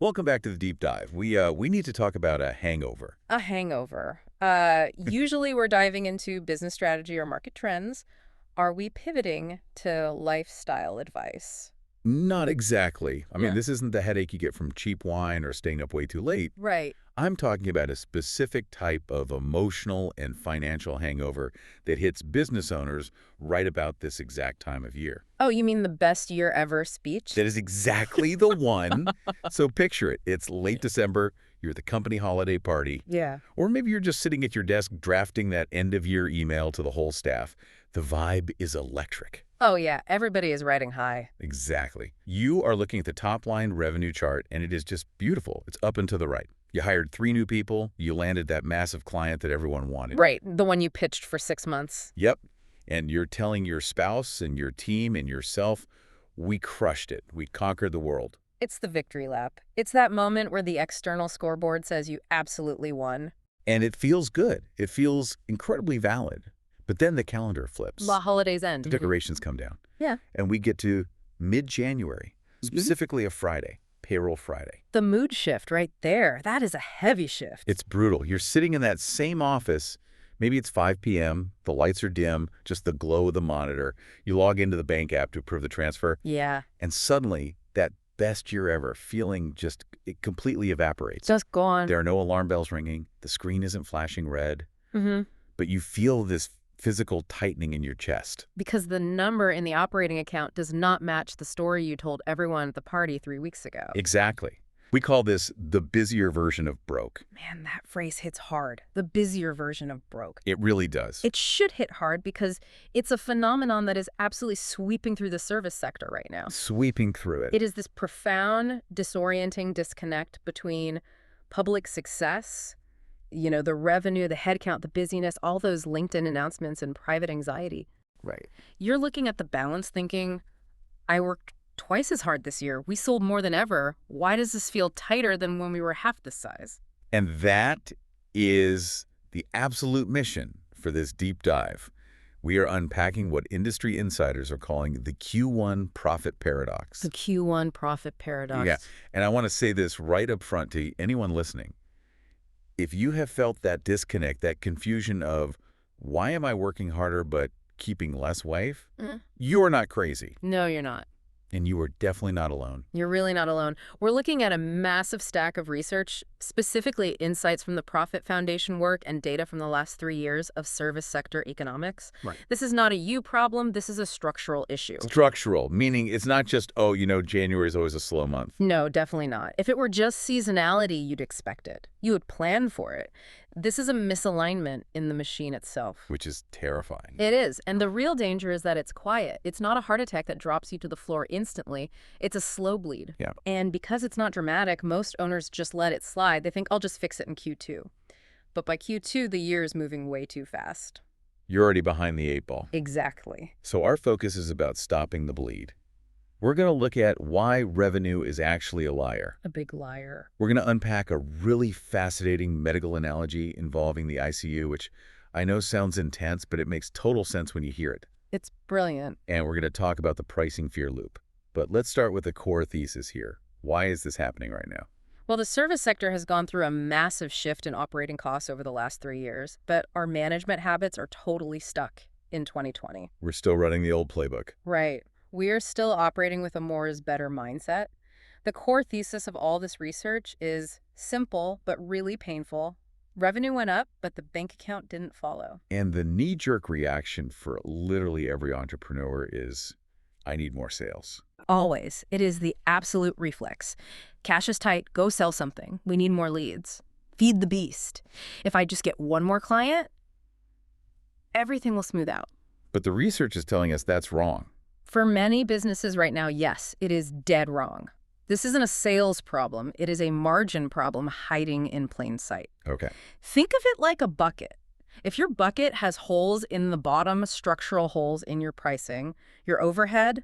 Welcome back to the deep dive. We need to talk about a hangover. A hangover. Usually we're diving into business strategy or market trends. Are we pivoting to lifestyle advice? Not exactly. I mean, Yeah. this isn't the headache you get from cheap wine or staying up way too late. Right. I'm talking about a specific type of emotional and financial hangover that hits business owners right about this exact time of year. Oh, you mean the best year ever speech? That is exactly the one. So picture it. It's late December. You're at the company holiday party. Yeah. Or maybe you're just sitting at your desk drafting that end-of-year email to the whole staff. The vibe is electric. Oh, yeah. Everybody is riding high. Exactly. You are looking at the top-line revenue chart, and it is just beautiful. It's up and to the right. You hired 3 new people. You landed that massive client that everyone wanted. Right. The one you pitched for 6 months. Yep. And you're telling your spouse and your team and yourself, we crushed it. We conquered the world. It's the victory lap. It's that moment where the external scoreboard says you absolutely won. And it feels good. It feels incredibly valid. But then the calendar flips. The holidays end. The decorations come down. Yeah. And we get to mid-January, specifically a Friday, Payroll Friday. The mood shift right there. That is a heavy shift. It's brutal. You're sitting in that same office. Maybe it's 5 p.m., the lights are dim, just the glow of the monitor. You log into the bank app to approve the transfer, Yeah. and suddenly that best year ever feeling just it completely evaporates. Just gone. There are no alarm bells ringing. The screen isn't flashing red. Mm-hmm. But you feel this physical tightening in your chest. Because the number in the operating account does not match the story you told everyone at the party 3 weeks ago. Exactly. We call this the busier version of broke. Man, that phrase hits hard. The busier version of broke. It really does. It should hit hard because it's a phenomenon that is absolutely sweeping through the service sector right now. Sweeping through it. It is this profound, disorienting disconnect between public success, the revenue, the headcount, the busyness, all those LinkedIn announcements and private anxiety. Right. You're looking at the balance thinking, I worked twice as hard this year. We sold more than ever. Why does this feel tighter than when we were half this size? And that is the absolute mission for this deep dive. We are unpacking what industry insiders are calling the Q1 profit paradox. The Q1 profit paradox. Yeah. And I want to say this right up front to anyone listening. If you have felt that disconnect, that confusion of why am I working harder but keeping less wave, you are not crazy. No, you're not. And you are definitely not alone. You're really not alone. We're looking at a massive stack of research, specifically insights from the Profit Foundation work and data from the last 3 years of service sector economics. Right. This is not a you problem. This is a structural issue. Structural, meaning it's not just, January is always a slow month. No, definitely not. If it were just seasonality, you'd expect it. You would plan for it. This is a misalignment in the machine itself. Which is terrifying. It is. And the real danger is that it's quiet. It's not a heart attack that drops you to the floor instantly. It's a slow bleed. Yeah. And because it's not dramatic, most owners just let it slide. They think, I'll just fix it in Q2. But by Q2, the year is moving way too fast. You're already behind the 8 ball. Exactly. So our focus is about stopping the bleed. We're going to look at why revenue is actually a liar. A big liar. We're going to unpack a really fascinating medical analogy involving the ICU, which I know sounds intense, but it makes total sense when you hear it. It's brilliant. And we're going to talk about the pricing fear loop. But let's start with the core thesis here. Why is this happening right now? Well, the service sector has gone through a massive shift in operating costs over the last 3 years, but our management habits are totally stuck in 2020. We're still running the old playbook. Right. We are still operating with a more is better mindset. The core thesis of all this research is simple but really painful. Revenue went up, but the bank account didn't follow. And the knee-jerk reaction for literally every entrepreneur is, I need more sales. Always. It is the absolute reflex. Cash is tight. Go sell something. We need more leads. Feed the beast. If I just get one more client, everything will smooth out. But the research is telling us that's wrong. For many businesses right now, yes, it is dead wrong. This isn't a sales problem. It is a margin problem hiding in plain sight. Okay. Think of it like a bucket. If your bucket has holes in the bottom, structural holes in your pricing, your overhead,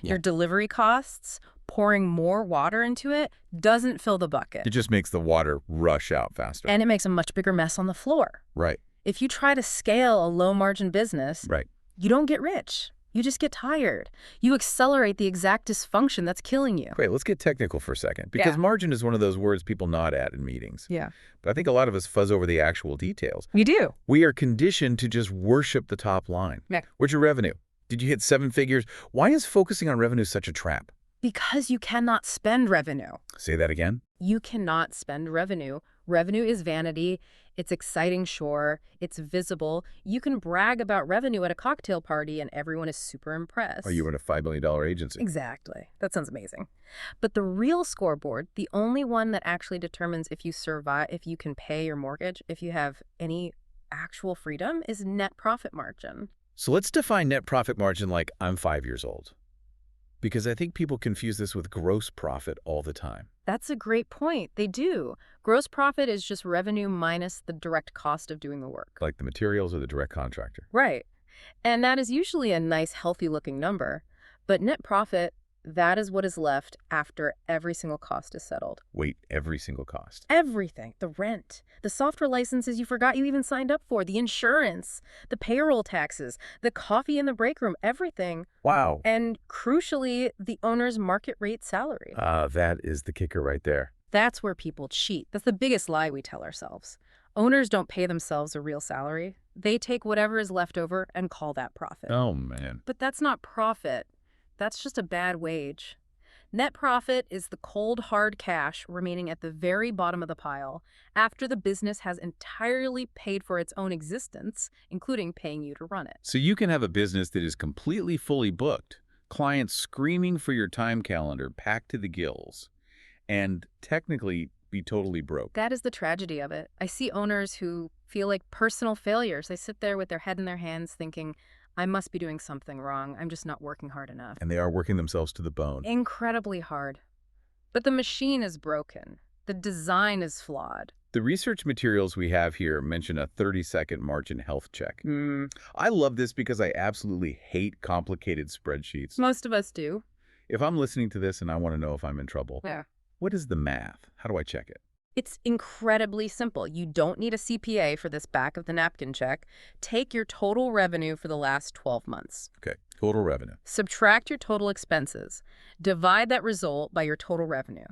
your delivery costs, pouring more water into it doesn't fill the bucket. It just makes the water rush out faster. And it makes a much bigger mess on the floor. Right. If you try to scale a low-margin business, Right. you don't get rich. You just get tired. You accelerate the exact dysfunction that's killing you. Wait, let's get technical for a second, because margin is one of those words people nod at in meetings. Yeah. But I think a lot of us fuzz over the actual details. You do. We are conditioned to just worship the top line. Yeah. What's your revenue? Did you hit 7 figures? Why is focusing on revenue such a trap? Because you cannot spend revenue. Say that again? You cannot spend revenue. Revenue is vanity. It's exciting, sure. It's visible. You can brag about revenue at a cocktail party and everyone is super impressed. Or you were in a $5 million agency. Exactly. That sounds amazing. But the real scoreboard, the only one that actually determines if you survive, if you can pay your mortgage, if you have any actual freedom, is net profit margin. So let's define net profit margin like I'm 5 years old. Because I think people confuse this with gross profit all the time. That's a great point. They do. Gross profit is just revenue minus the direct cost of doing the work. Like the materials or the direct contractor. Right. And that is usually a nice, healthy-looking number. But net profit, that is what is left after every single cost is settled. Wait, every single cost? Everything. The rent, the software licenses you forgot you even signed up for, the insurance, the payroll taxes, the coffee in the break room, everything. Wow. And crucially, the owner's market rate salary. That is the kicker right there. That's where people cheat. That's the biggest lie we tell ourselves. Owners don't pay themselves a real salary. They take whatever is left over and call that profit. Oh, man. But that's not profit. That's just a bad wage. Net profit is the cold, hard cash remaining at the very bottom of the pile after the business has entirely paid for its own existence, including paying you to run it. So you can have a business that is completely fully booked, clients screaming for your time calendar packed to the gills, and technically be totally broke. That is the tragedy of it. I see owners who feel like personal failures. They sit there with their head in their hands thinking, I must be doing something wrong. I'm just not working hard enough. And they are working themselves to the bone. Incredibly hard. But the machine is broken. The design is flawed. The research materials we have here mention a 30-second margin health check. I love this because I absolutely hate complicated spreadsheets. Most of us do. If I'm listening to this and I want to know if I'm in trouble, Yeah. what is the math? How do I check it? It's incredibly simple. You don't need a CPA for this back of the napkin check. Take your total revenue for the last 12 months. Okay, total revenue. Subtract your total expenses. Divide that result by your total revenue.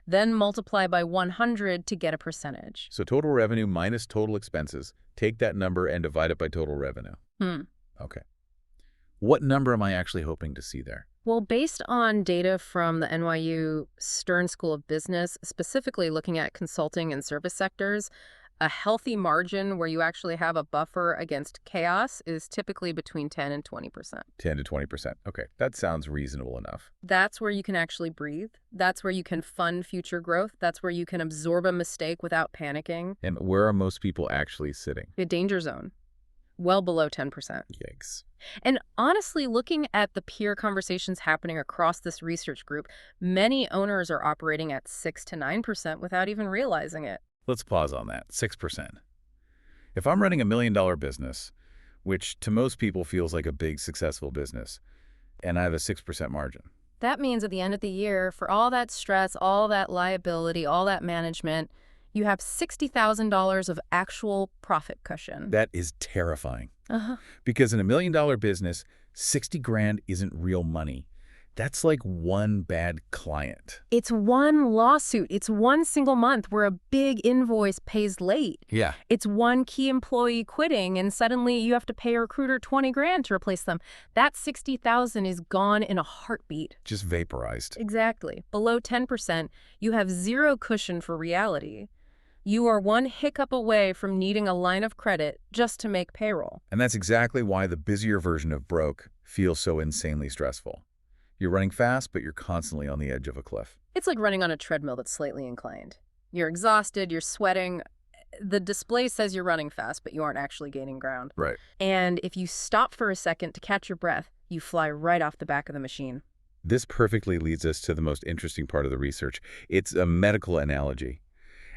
Then multiply by 100 to get a percentage. So total revenue minus total expenses. Take that number and divide it by total revenue. Okay. What number am I actually hoping to see there? Well, based on data from the NYU Stern School of Business, specifically looking at consulting and service sectors, a healthy margin where you actually have a buffer against chaos is typically between 10 and 20%. 10 to 20%. Okay, that sounds reasonable enough. That's where you can actually breathe. That's where you can fund future growth. That's where you can absorb a mistake without panicking. And where are most people actually sitting? A danger zone. Well below 10%. Yikes. And honestly, looking at the peer conversations happening across this research group, many owners are operating at 6 to 9% without even realizing it. Let's pause on that. 6%. If I'm running $1 million business, which to most people feels like a big, successful business, and I have a 6% margin. That means at the end of the year, for all that stress, all that liability, all that management, you have $60,000 of actual profit cushion. That is terrifying. Because in $1 million business, 60 grand isn't real money. That's like one bad client. It's one lawsuit. It's one single month where a big invoice pays late. Yeah. It's one key employee quitting and suddenly you have to pay a recruiter 20 grand to replace them. That 60,000 is gone in a heartbeat. Just vaporized. Exactly. Below 10%, you have zero cushion for reality. You are one hiccup away from needing a line of credit just to make payroll. And that's exactly why the busier version of broke feels so insanely stressful. You're running fast, but you're constantly on the edge of a cliff. It's like running on a treadmill that's slightly inclined. You're exhausted, you're sweating. The display says you're running fast, but you aren't actually gaining ground. Right. And if you stop for a second to catch your breath, you fly right off the back of the machine. This perfectly leads us to the most interesting part of the research. It's a medical analogy.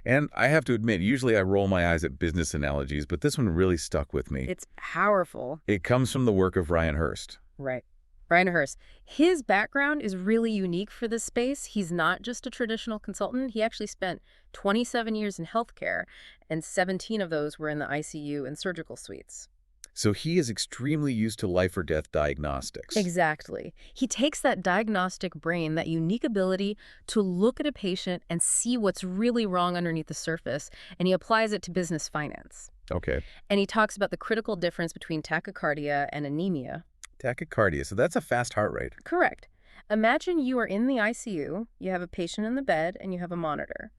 And I have to admit, usually I roll my eyes at business analogies, but this one really stuck with me. It's powerful. It comes from the work of Herrst. Right. Herrst. His background is really unique for this space. He's not just a traditional consultant. He actually spent 27 years in healthcare, and 17 of those were in the ICU and surgical suites. So he is extremely used to life or death diagnostics. Exactly. He takes that diagnostic brain, that unique ability to look at a patient and see what's really wrong underneath the surface, and he applies it to business finance. Okay. And he talks about the critical difference between tachycardia and anemia. Tachycardia, so that's a fast heart rate. Correct. Imagine you are in the ICU, you have a patient in the bed, and you have a monitor.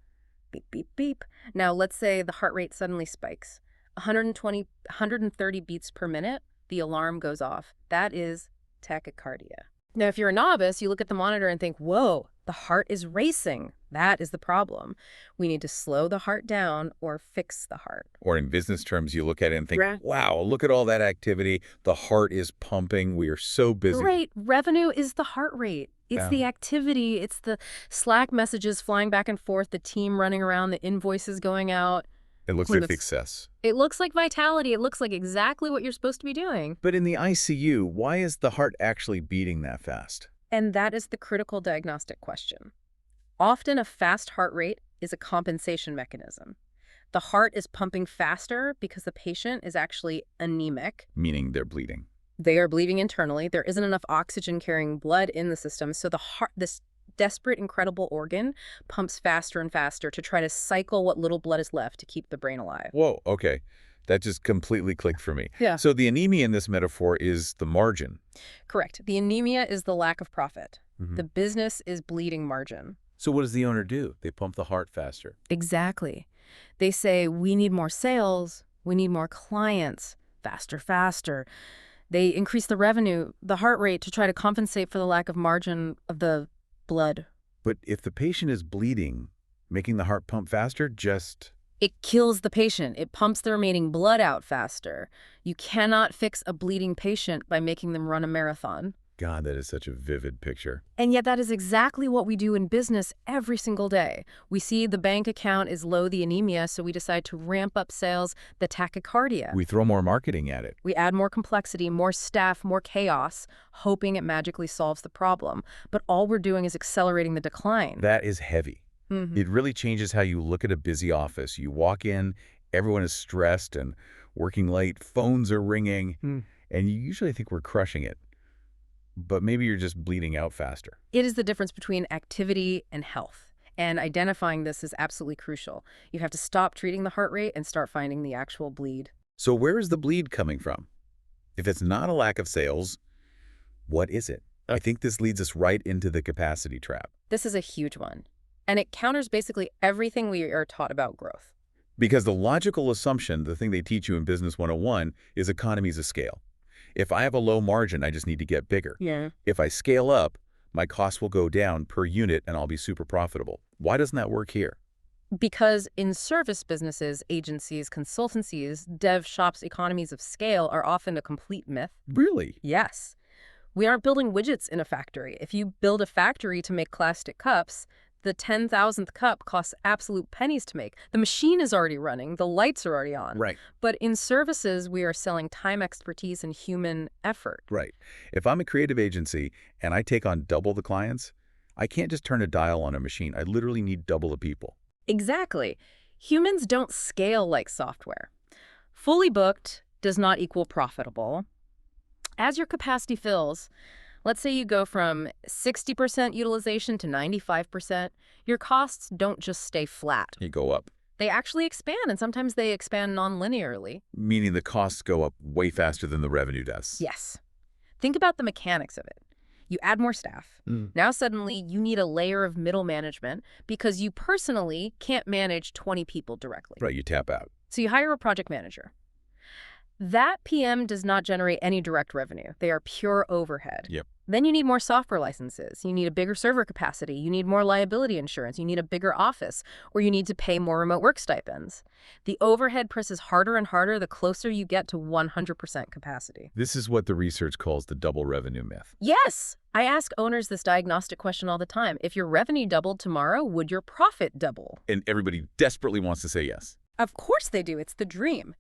Beep, beep, beep. Now, let's say the heart rate suddenly spikes. 120, 130 beats per minute, the alarm goes off. That is tachycardia. Now, if you're a novice, you look at the monitor and think, whoa, the heart is racing. That is the problem. We need to slow the heart down or fix the heart. Or in business terms, you look at it and think, Right. wow, look at all that activity. The heart is pumping. We are so busy. Right. Revenue is the heart rate. It's Yeah. the activity. It's the Slack messages flying back and forth, the team running around, the invoices going out. It looks When like it's- success. It looks like vitality. It looks like exactly what you're supposed to be doing. But in the ICU, why is the heart actually beating that fast? And that is the critical diagnostic question. Often a fast heart rate is a compensation mechanism. The heart is pumping faster because the patient is actually anemic. Meaning they're bleeding. They are bleeding internally. There isn't enough oxygen-carrying blood in the system, so the heart, this desperate, incredible organ, pumps faster and faster to try to cycle what little blood is left to keep the brain alive. Whoa, okay. That just completely clicked for me. Yeah. So the anemia in this metaphor is the margin. Correct. The anemia is the lack of profit. Mhm. The business is bleeding margin. So what does the owner do? They pump the heart faster. Exactly. They say, we need more sales, we need more clients, faster, faster. They increase the revenue, the heart rate, to try to compensate for the lack of margin of the blood. But if the patient is bleeding, making the heart pump faster just... It kills the patient. It pumps the remaining blood out faster. You cannot fix a bleeding patient by making them run a marathon. God, that is such a vivid picture. And yet that is exactly what we do in business every single day. We see the bank account is low, the anemia, so we decide to ramp up sales, the tachycardia. We throw more marketing at it. We add more complexity, more staff, more chaos, hoping it magically solves the problem. But all we're doing is accelerating the decline. That is heavy. Mhm. It really changes how you look at a busy office. You walk in, everyone is stressed and working late, phones are ringing, and you usually think we're crushing it. But maybe you're just bleeding out faster. It is the difference between activity and health. And identifying this is absolutely crucial. You have to stop treating the heart rate and start finding the actual bleed. So where is the bleed coming from? If it's not a lack of sales, what is it? I think this leads us right into the capacity trap. This is a huge one. And it counters basically everything we are taught about growth. Because the logical assumption, the thing they teach you in Business 101, is economies of scale. If I have a low margin, I just need to get bigger. Yeah. If I scale up, my costs will go down per unit and I'll be super profitable. Why doesn't that work here? Because in service businesses, agencies, consultancies, dev shops, economies of scale are often a complete myth. Really? Yes. We aren't building widgets in a factory. If you build a factory to make plastic cups, the 10,000th cup costs absolute pennies to make. The machine is already running. The lights are already on. Right. But in services, we are selling time, expertise, and human effort. Right. If I'm a creative agency and I take on double the clients, I can't just turn a dial on a machine. I literally need double the people. Exactly. Humans don't scale like software. Fully booked does not equal profitable. As your capacity fills, let's say you go from 60% utilization to 95%, your costs don't just stay flat. You go up. They actually expand, and sometimes they expand non-linearly. Meaning the costs go up way faster than the revenue does. Yes. Think about the mechanics of it. You add more staff. Now suddenly you need a layer of middle management because you personally can't manage 20 people directly. Right, you tap out. So you hire a project manager. That PM does not generate any direct revenue. They are pure overhead. Yep. Then you need more software licenses. You need a bigger server capacity. You need more liability insurance. You need a bigger office, or you need to pay more remote work stipends. The overhead presses harder and harder the closer you get to 100% capacity. This is what the research calls the double revenue myth. Yes! I ask owners this diagnostic question all the time. If your revenue doubled tomorrow, would your profit double? And everybody desperately wants to say yes. Of course they do. It's the dream.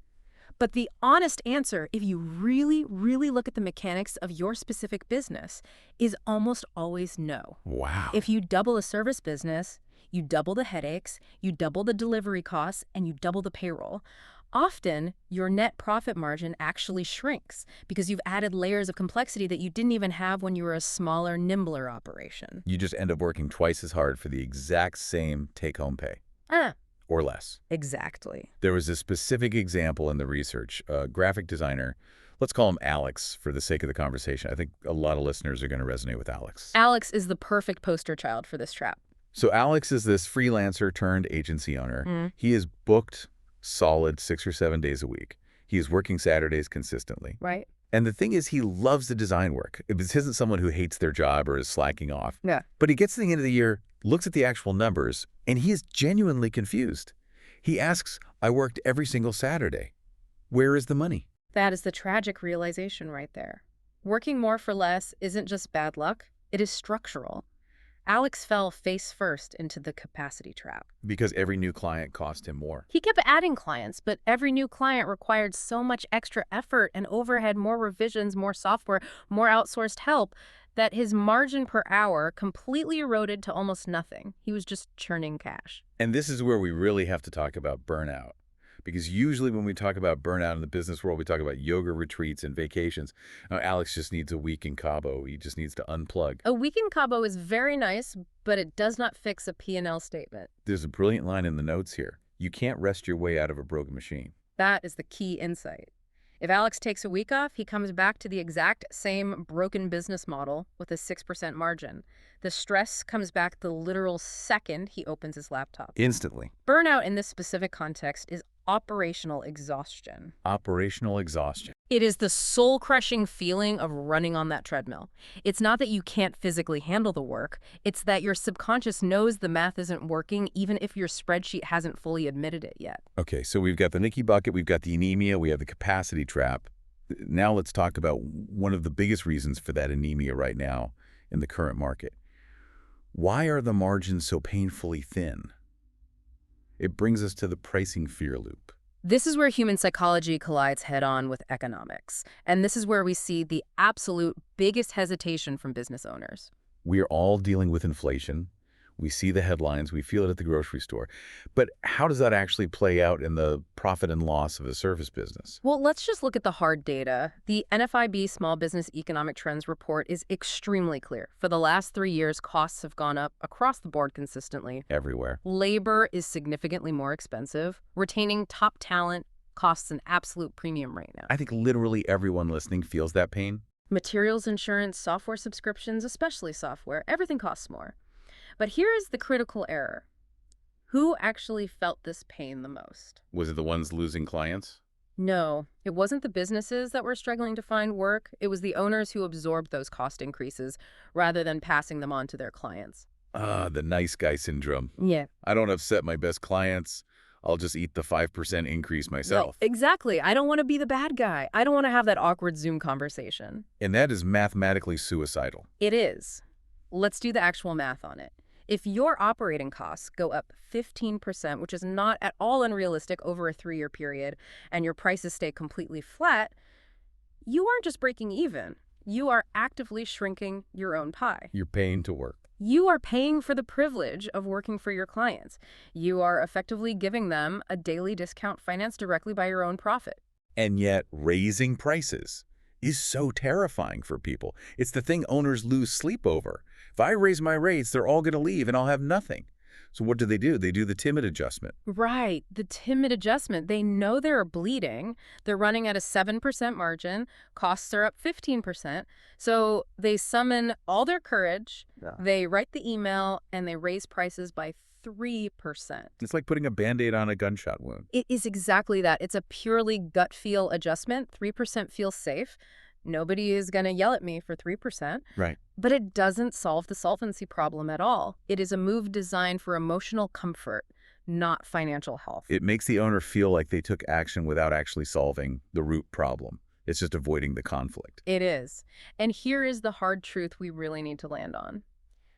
But the honest answer, if you really, really look at the mechanics of your specific business, is almost always no. Wow. If you double a service business, you double the headaches, you double the delivery costs, and you double the payroll. Often, your net profit margin actually shrinks because you've added layers of complexity that you didn't even have when you were a smaller, nimbler operation. You just end up working twice as hard for the exact same take-home pay, Ah, or less. exactly. There was a specific example in the research. A graphic designer, let's call him Alex for the sake of the conversation. I think a lot of listeners are going to resonate with Alex. Alex is the perfect poster child for this trap. So Alex is this freelancer turned agency owner. He is booked solid 6 or 7 days a week. He is working Saturdays consistently. Right. And the thing is, he loves the design work. This isn't someone who hates their job or is slacking off. Yeah. But he gets to the end of the year, looks at the actual numbers, and he is genuinely confused. He asks, I worked every single Saturday. Where is the money? That is the tragic realization right there. Working more for less isn't just bad luck, it is structural. Alex fell face first into the capacity trap. Because every new client cost him more. He kept adding clients, but every new client required so much extra effort and overhead, more revisions, more software, more outsourced help, that his margin per hour completely eroded to almost nothing. He was just churning cash. And this is where we really have to talk about burnout. Because usually when we talk about burnout in the business world, we talk about yoga retreats and vacations. Now, Alex just needs a week in Cabo. He just needs to unplug. A week in Cabo is very nice, but it does not fix a P&L statement. There's a brilliant line in the notes here. You can't rest your way out of a broken machine. That is the key insight. If Alex takes a week off, he comes back to the exact same broken business model with a 6% margin. The stress comes back the literal second he opens his laptop. Instantly. Burnout in this specific context is operational exhaustion. Operational exhaustion. It is the soul-crushing feeling of running on that treadmill. It's not that you can't physically handle the work. It's that your subconscious knows the math isn't working even if your spreadsheet hasn't fully admitted it yet. Okay, so we've got the Nikki bucket, we've got the anemia, we have the capacity trap. Now let's talk about one of the biggest reasons for that anemia right now in the current market. Why are the margins so painfully thin? It brings us to the pricing fear loop. This is where human psychology collides head-on with economics. And this is where we see the absolute biggest hesitation from business owners. We're all dealing with inflation. We see the headlines. We feel it at the grocery store. But how does that actually play out in the profit and loss of a service business? Well, let's just look at the hard data. The NFIB Small Business Economic Trends report is extremely clear. For the last 3 years, costs have gone up across the board consistently. Everywhere. Labor is significantly more expensive. Retaining top talent costs an absolute premium right now. I think literally everyone listening feels that pain. Materials, insurance, software subscriptions, especially software, everything costs more. But here is the critical error. Who actually felt this pain the most? Was it the ones losing clients? No, it wasn't the businesses that were struggling to find work. It was the owners who absorbed those cost increases rather than passing them on to their clients. The nice guy syndrome. Yeah. I don't upset my best clients. I'll just eat the 5% increase myself. No, exactly. I don't want to be the bad guy. I don't want to have that awkward Zoom conversation. And that is mathematically suicidal. It is. Let's do the actual math on it. If your operating costs go up 15%, which is not at all unrealistic over a 3-year period, and your prices stay completely flat, you aren't just breaking even. You are actively shrinking your own pie. You're paying to work. You are paying for the privilege of working for your clients. You are effectively giving them a daily discount financed directly by your own profit. And yet, raising prices is so terrifying for people. It's the thing owners lose sleep over. If I raise my rates, they're all going to leave and I'll have nothing. So what do? They do the timid adjustment. Right, the timid adjustment. They know they're bleeding. They're running at a 7% margin. Costs are up 15%. So they summon all their courage. Yeah. They write the email and they raise prices by 3%. It's like putting a Band-Aid on a gunshot wound. It is exactly that. It's a purely gut feel adjustment. 3% feels safe. Nobody is going to yell at me for 3%. Right. But it doesn't solve the solvency problem at all. It is a move designed for emotional comfort, not financial health. It makes the owner feel like they took action without actually solving the root problem. It's just avoiding the conflict. It is. And here is the hard truth we really need to land on.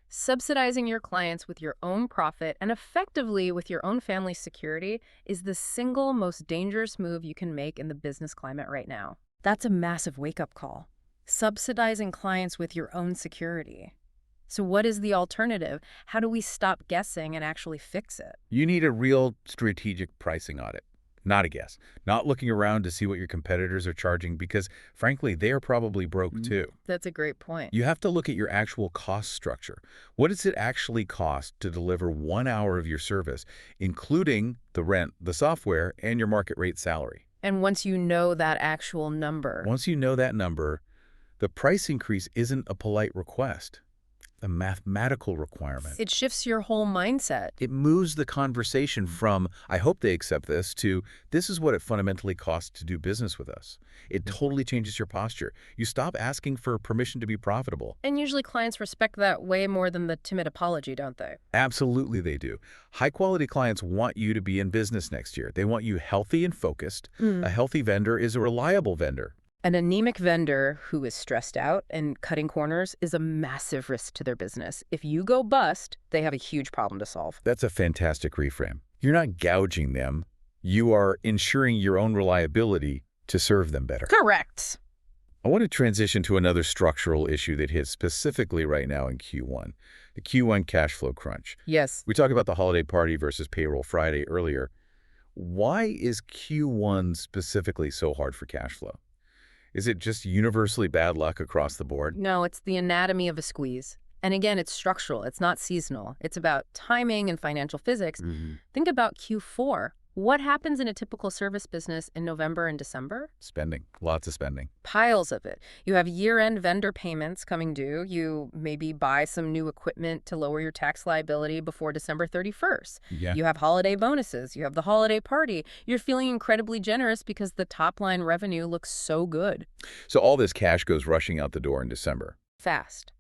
Subsidizing your clients with your own profit and effectively with your own family's security is the single most dangerous move you can make in the business climate right now. That's a massive wake-up call. Subsidizing clients with your own security. So what is the alternative? How do we stop guessing and actually fix it? You need a real strategic pricing audit. not a guess. Not looking around to see what your competitors are charging because, frankly, they are probably broke too. That's a great point. You have to look at your actual cost structure. What does it actually cost to deliver 1 hour of your service, including the rent, the software, and your market rate salary? And once you know that actual number, Once you know that number, the price increase isn't a polite request, a mathematical requirement. it shifts your whole mindset. It moves the conversation from, I hope they accept this, to, this is what it fundamentally costs to do business with us. It totally changes your posture. You stop asking for permission to be profitable. And usually clients respect that way more than the timid apology, don't they? Absolutely they do. High-quality clients want you to be in business next year. They want you healthy and focused. A healthy vendor is a reliable vendor. An anemic vendor who is stressed out and cutting corners is a massive risk to their business. If you go bust, they have a huge problem to solve. That's a fantastic reframe. You're not gouging them. You are ensuring your own reliability to serve them better. Correct. I want to transition to another structural issue that hits specifically right now in Q1, the Q1 cash flow crunch. Yes. We talked about the holiday party versus Payroll Friday earlier. Why is Q1 specifically so hard for cash flow? Is it just universally bad luck across the board? No, it's the anatomy of a squeeze. And again, it's structural. It's not seasonal. It's about timing and financial physics. Think about Q4. What happens in a typical service business in November and December? Spending. Lots of spending. Piles of it. You have year-end vendor payments coming due. You maybe buy some new equipment to lower your tax liability before December 31st. Yeah. You have holiday bonuses. You have the holiday party. You're feeling incredibly generous because the top-line revenue looks so good. So all this cash goes rushing out the door in December. Fast.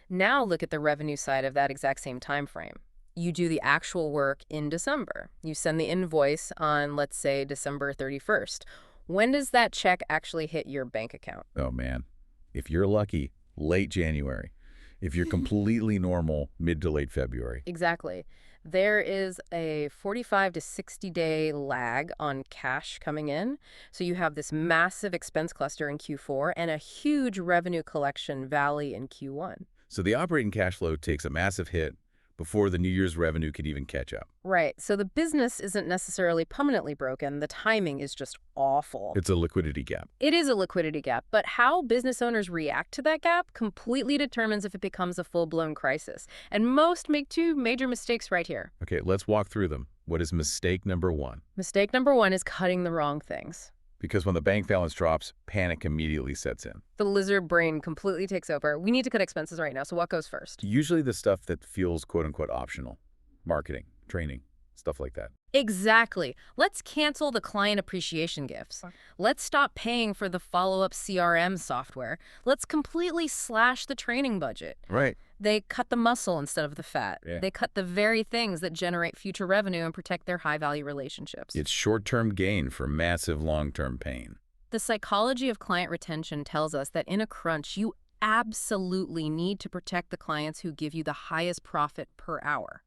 Now look at the revenue side of that exact same time frame. You do the actual work in December. You send the invoice on, let's say, December 31st. When does that check actually hit your bank account? Oh, man. If you're lucky, late January. If you're completely normal, mid to late February. Exactly. There is a 45 to 60-day lag on cash coming in. So you have this massive expense cluster in Q4 and a huge revenue collection valley in Q1. So the operating cash flow takes a massive hit before the New Year's revenue could even catch up. Right. So the business isn't necessarily permanently broken. The timing is just awful. It's a liquidity gap. It is a liquidity gap, but how business owners react to that gap completely determines if it becomes a full-blown crisis. And most make two major mistakes right here. Okay, let's walk through them. What is mistake number one? Mistake number one is cutting the wrong things. Because when the bank balance drops, panic immediately sets in. The lizard brain completely takes over. We need to cut expenses right now, so what goes first? Usually the stuff that feels quote-unquote optional. Marketing, training, stuff like that. Exactly. Let's cancel the client appreciation gifts. Let's stop paying for the follow-up CRM software. Let's completely slash the training budget. Right. They cut the muscle instead of the fat. Yeah. They cut the very things that generate future revenue and protect their high-value relationships. It's short-term gain for massive long-term pain. The psychology of client retention tells us that in a crunch, you absolutely need to protect the clients who give you the highest profit per hour.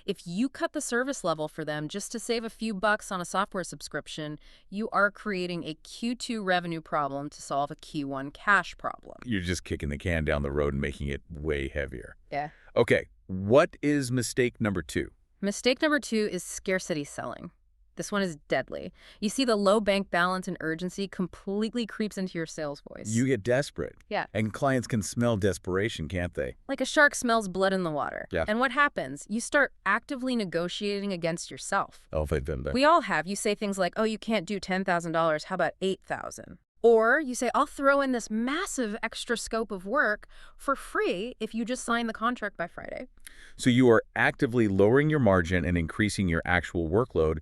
If you cut the service level for them just to save a few bucks on a software subscription, you are creating a Q2 revenue problem to solve a Q1 cash problem. You're just kicking the can down the road and making it way heavier. Yeah. Okay, what is mistake number two? Mistake number two is scarcity selling. This one is deadly. You see, the low bank balance and urgency completely creeps into your sales voice. You get desperate. Yeah. And clients can smell desperation, can't they? Like a shark smells blood in the water. Yeah. And what happens? You start actively negotiating against yourself. We We all have. You say things like, oh, you can't do $10,000. How about $8,000? Or you say, I'll throw in this massive extra scope of work for free if you just sign the contract by Friday. So you are actively lowering your margin and increasing your actual workload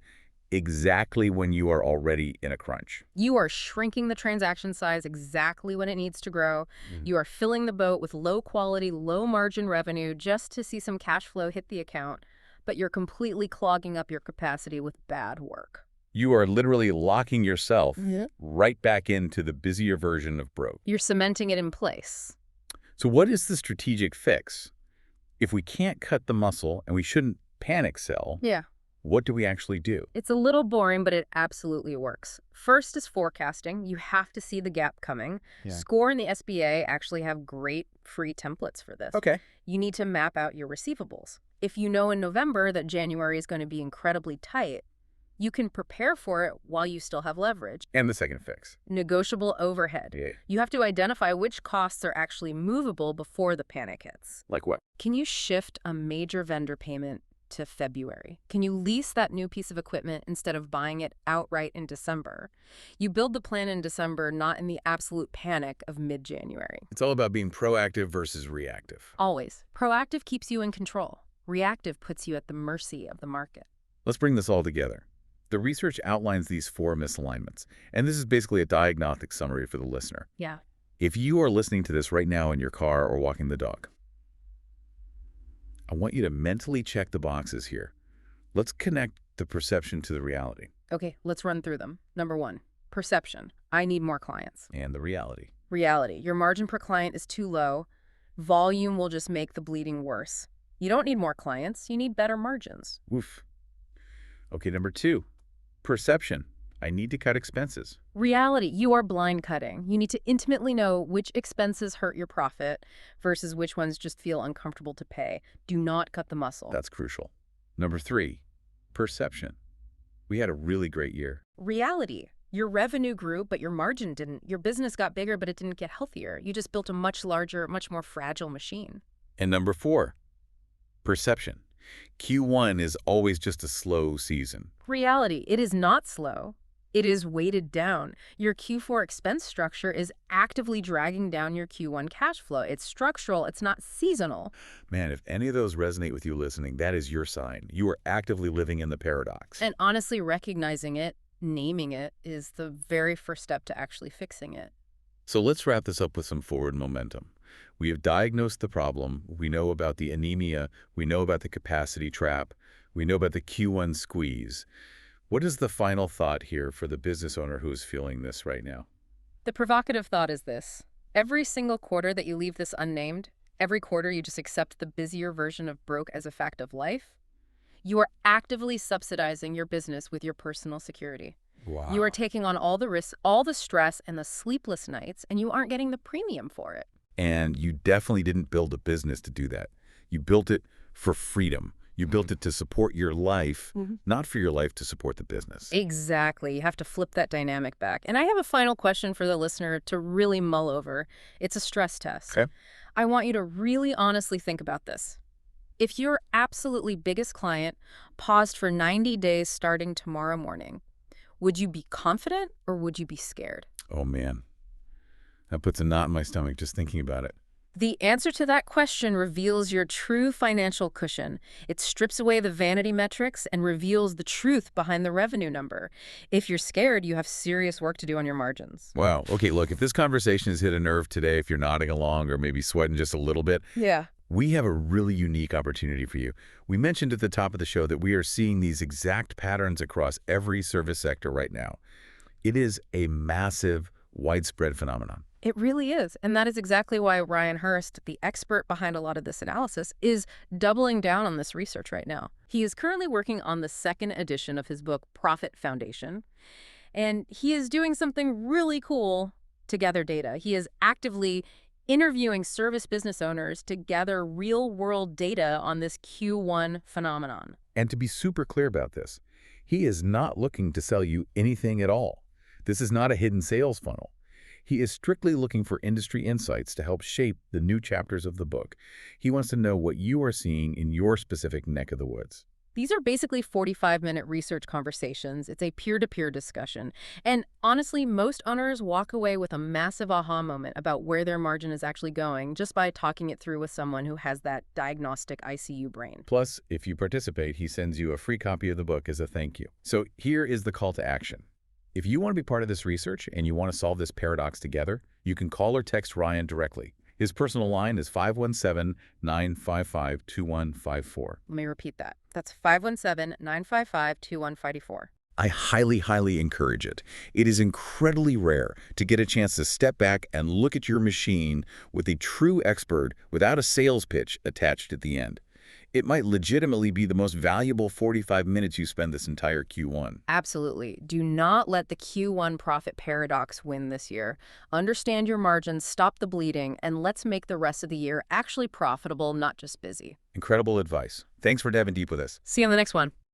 exactly when you are already in a crunch. You are shrinking the transaction size exactly when it needs to grow. You are filling the boat with low quality, low margin revenue just to see some cash flow hit the account, but you're completely clogging up your capacity with bad work. You are literally locking yourself right back into the busier version of broke. You're cementing it in place. So what is the strategic fix? If we can't cut the muscle and we shouldn't panic sell, Yeah. what do we actually do? It's a little boring, but it absolutely works. First is forecasting. You have to see the gap coming. Yeah. SCORE and the SBA actually have great free templates for this. Okay. You need to map out your receivables. If you know in November that January is going to be incredibly tight, You can prepare for it while you still have leverage. And the second fix. Negotiable overhead. Yeah. You have to identify which costs are actually movable before the panic hits. Like what? Can you shift a major vendor payment to February? Can you lease that new piece of equipment instead of buying it outright in December? You build the plan in December, not in the absolute panic of mid-January. It's all about being proactive versus reactive. Always. Proactive keeps you in control. Reactive puts you at the mercy of the market. Let's bring this all together. The research outlines these 4 misalignments, and this is basically a diagnostic summary for the listener. Yeah. If you are listening to this right now in your car or walking the dog, I want you to mentally check the boxes here. Let's connect the perception to the reality. Okay, let's run through them. Number 1, perception. I need more clients. And the reality. Reality. Your margin per client is too low. Volume will just make the bleeding worse. You don't need more clients. You need better margins. Oof. Okay, number 2, perception. I need to cut expenses. Reality. You are blind cutting. You need to intimately know which expenses hurt your profit versus which ones just feel uncomfortable to pay. Do not cut the muscle. That's crucial. Number 3, perception. We had a really great year. Reality. Your revenue grew, but your margin didn't. Your business got bigger, but it didn't get healthier. You just built a much larger, much more fragile machine. And number 4, perception. Q1 is always just a slow season. Reality. It is not slow. It is weighted down. Your Q4 expense structure is actively dragging down your Q1 cash flow. It's structural. It's not seasonal. Man, if any of those resonate with you listening, that is your sign. You are actively living in the paradox. And honestly, recognizing it, naming it, is the very first step to actually fixing it. So let's wrap this up with some forward momentum. We have diagnosed the problem. We know about the anemia. We know about the capacity trap. We know about the Q1 squeeze. What is the final thought here for the business owner who is feeling this right now? The provocative thought is this. Every single quarter that you leave this unnamed, every quarter you just accept the busier version of broke as a fact of life, you are actively subsidizing your business with your personal security. Wow. You are taking on all the risks, all the stress, and the sleepless nights, and you aren't getting the premium for it. And you definitely didn't build a business to do that. You built it for freedom. You built it to support your life, not for your life to support the business. Exactly. You have to flip that dynamic back. And I have a final question for the listener to really mull over. It's a stress test. Okay. I want you to really honestly think about this. If your absolutely biggest client paused for 90 days starting tomorrow morning, would you be confident or would you be scared? Oh, man. That puts a knot in my stomach just thinking about it. The answer to that question reveals your true financial cushion. It strips away the vanity metrics and reveals the truth behind the revenue number. If you're scared, you have serious work to do on your margins. Wow. Okay, look, if this conversation has hit a nerve today, if you're nodding along or maybe sweating just a little bit, Yeah. we have a really unique opportunity for you. We mentioned at the top of the show that we are seeing these exact patterns across every service sector right now. It is a massive, widespread phenomenon. It really is. And that is exactly why Ryan Herrst, the expert behind a lot of this analysis, is doubling down on this research right now. He is currently working on the second edition of his book, Profit Foundation. And he is doing something really cool to gather data. He is actively interviewing service business owners to gather real-world data on this Q1 phenomenon. And to be super clear about this, he is not looking to sell you anything at all. This is not a hidden sales funnel. He is strictly looking for industry insights to help shape the new chapters of the book. He wants to know what you are seeing in your specific neck of the woods. These are basically 45-minute research conversations. It's a peer-to-peer discussion. And honestly, most owners walk away with a massive aha moment about where their margin is actually going just by talking it through with someone who has that diagnostic ICU brain. Plus, if you participate, he sends you a free copy of the book as a thank you. So here is the call to action. If you want to be part of this research and you want to solve this paradox together, you can call or text Ryan directly. His personal line is 517-955-2154. Let me repeat that. That's 517-955-2154. I highly encourage it. It is incredibly rare to get a chance to step back and look at your machine with a true expert without a sales pitch attached at the end. It might legitimately be the most valuable 45 minutes you spend this entire Q1. Absolutely. Do not let the Q1 profit paradox win this year. Understand your margins, stop the bleeding, and let's make the rest of the year actually profitable, not just busy. Incredible advice. Thanks for diving deep with us. See you on the next one.